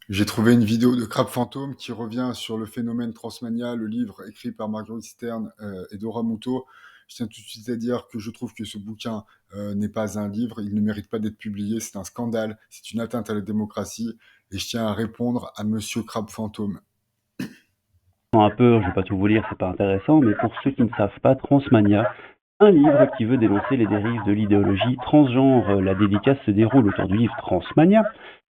J'ai trouvé une vidéo de Crabe Fantôme qui revient sur le phénomène Transmania, le livre écrit par Marguerite Stern et Dora Muto. Je tiens tout de suite à dire que je trouve que ce bouquin n'est pas un livre, il ne mérite pas d'être publié, c'est un scandale, c'est une atteinte à la démocratie, et je tiens à répondre à Monsieur Crabe Fantôme. Un peu, je vais pas tout vous lire, c'est pas intéressant, mais pour ceux qui ne savent pas, Transmania, un livre qui veut dénoncer les dérives de l'idéologie transgenre. La dédicace se déroule autour du livre Transmania,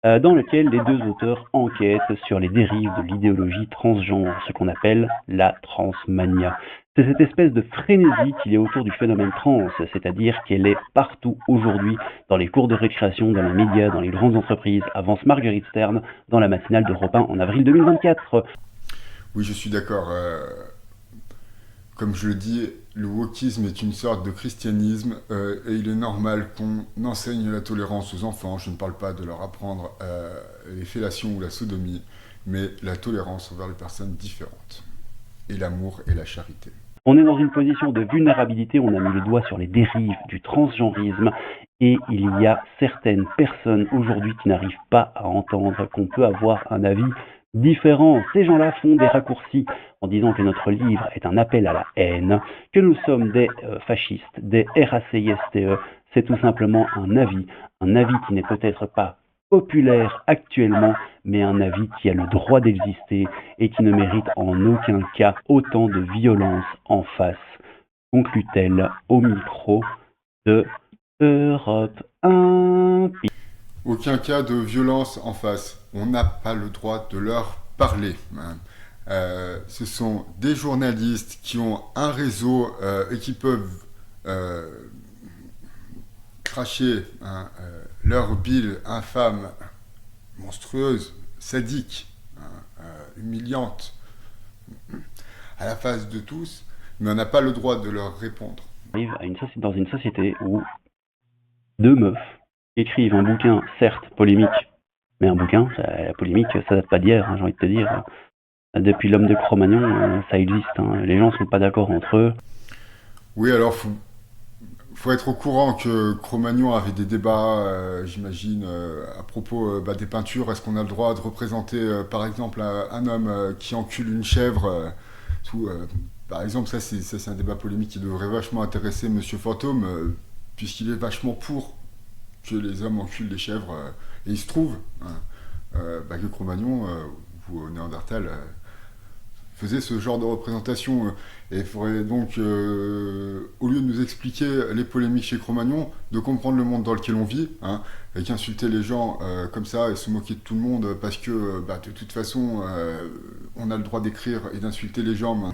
dans lequel les deux auteurs enquêtent sur les dérives de l'idéologie transgenre, ce qu'on appelle la transmania. C'est cette espèce de frénésie qu'il y a autour du phénomène trans, c'est-à-dire qu'elle est partout aujourd'hui, dans les cours de récréation, dans les médias, dans les grandes entreprises, avance Marguerite Stern dans la matinale d'Europe 1 en avril 2024. Oui, je suis d'accord. Comme je le dis, le wokisme est une sorte de christianisme et il est normal qu'on enseigne la tolérance aux enfants. Je ne parle pas de leur apprendre les fellations ou la sodomie, mais la tolérance envers les personnes différentes. Et l'amour et la charité. On est dans une position de vulnérabilité, on a mis le doigt sur les dérives du transgenrisme et il y a certaines personnes aujourd'hui qui n'arrivent pas à entendre qu'on peut avoir un avis différent. Ces gens-là font des raccourcis en disant que notre livre est un appel à la haine, que nous sommes des fascistes, des RACISTE. C'est tout simplement un avis qui n'est peut-être pas populaire actuellement, mais un avis qui a le droit d'exister et qui ne mérite en aucun cas autant de violence en face, conclut-elle au micro de Europe 1. Aucun cas de violence en face. On n'a pas le droit de leur parler. Ce sont des journalistes qui ont un réseau et qui peuvent cracher leur bile infâme, monstrueuse, sadique, humiliante, à la face de tous, mais on n'a pas le droit de leur répondre. On arrive dans une société où deux meufs écrivent un bouquin, certes polémique, mais un bouquin, la polémique, ça date pas d'hier, j'ai envie de te dire. Depuis l'homme de Cro-Magnon, ça existe. Les gens sont pas d'accord entre eux. Oui, alors faut être au courant que Cro-Magnon avait des débats, j'imagine, à propos des peintures. Est-ce qu'on a le droit de représenter, par exemple, un homme qui encule une chèvre tout, par exemple, ça c'est un débat polémique qui devrait vachement intéresser Monsieur Fantôme, puisqu'il est vachement pour que les hommes enculent les chèvres. Et il se trouve que Cro-Magnon ou Néandertal faisait ce genre de représentation. Et il faudrait donc, au lieu de nous expliquer les polémiques chez Cro-Magnon, de comprendre le monde dans lequel on vit, et qu'insulter les gens comme ça et se moquer de tout le monde parce que de toute façon on a le droit d'écrire et d'insulter les gens.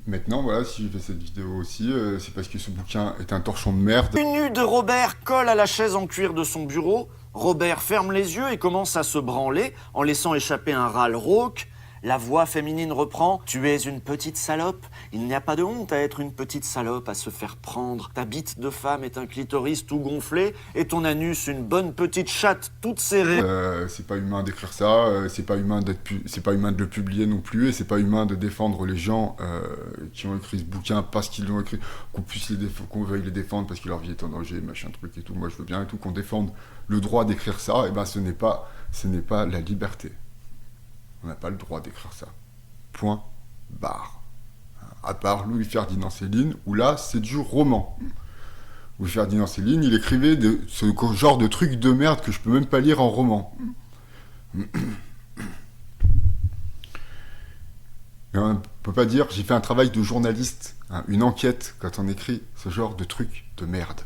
Maintenant, voilà, si j'ai fait cette vidéo aussi, c'est parce que ce bouquin est un torchon de merde. Une nu de Robert colle à la chaise en cuir de son bureau. Robert ferme les yeux et commence à se branler en laissant échapper un râle rauque. La voix féminine reprend « Tu es une petite salope. Il n'y a pas de honte à être une petite salope, à se faire prendre. Ta bite de femme est un clitoris tout gonflé et ton anus une bonne petite chatte toute serrée. » C'est pas humain d'écrire ça, c'est pas humain de le publier non plus, et c'est pas humain de défendre les gens qui ont écrit ce bouquin parce qu'ils l'ont écrit, qu'on veuille les défendre parce que leur vie est en danger, machin truc et tout. Moi je veux bien et tout qu'on défende le droit d'écrire ça, et ben ce n'est pas la liberté. On n'a pas le droit d'écrire ça. Point barre. À part Louis-Ferdinand Céline, où là, c'est du roman. Louis-Ferdinand Céline, il écrivait ce genre de truc de merde que je peux même pas lire en roman. Et on ne peut pas dire, j'ai fait un travail de journaliste, une enquête, quand on écrit ce genre de truc de merde.